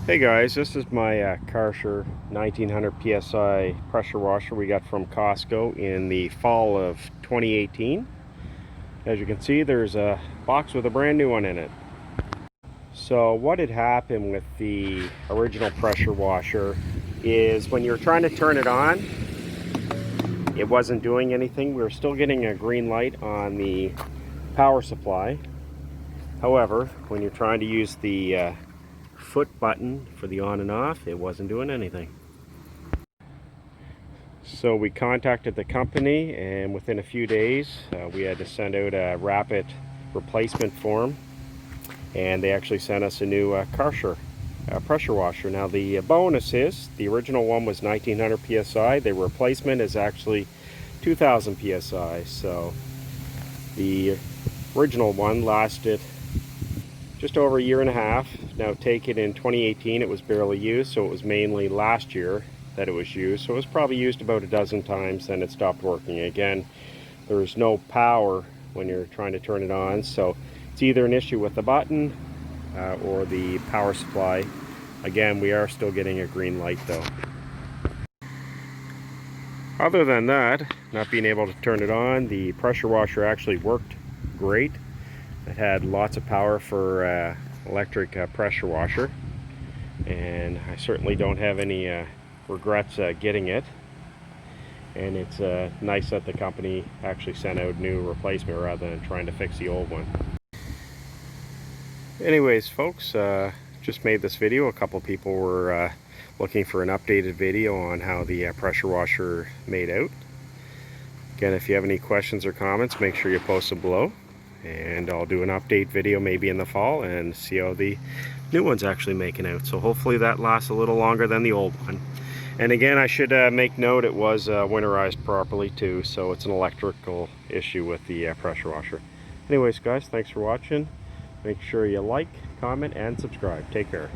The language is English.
Hey guys, this is my Karcher 1900psi pressure washer we got from Costco in the fall of 2018. As you can see, there's a box with a brand new one in it. So what had happened with the original pressure washer is when you're trying to turn it on, it wasn't doing anything. We were still getting a green light on the power supply. However, when you're trying to use the foot button for the on and off, it wasn't doing anything. So we contacted the company, and within a few days we had to send out a rapid replacement form, and they actually sent us a new Karcher pressure washer. Now the bonus is the original one was 1900 psi. The replacement is actually 2000 psi. So the original one lasted just over a year and a half. Now take it in 2018, it was barely used, so it was mainly last year that it was used. So it was probably used about a dozen times, then it stopped working. Again, there's no power when you're trying to turn it on, so it's either an issue with the button or the power supply. Again, we are still getting a green light though. Other than that, not being able to turn it on, the pressure washer actually worked great. It had lots of power for electric pressure washer, and I certainly don't have any regrets getting it. And it's nice that the company actually sent out new replacement rather than trying to fix the old one. Anyways folks, just made this video. A couple people were looking for an updated video on how the pressure washer made out. Again, if you have any questions or comments, make sure you post them below, and I'll do an update video maybe in the fall and see how the new one's actually making out. So hopefully that lasts a little longer than the old one. And again, I should make note it was winterized properly too, so it's an electrical issue with the pressure washer. Anyways guys, thanks for watching. Make sure you like, comment, and subscribe. Take care.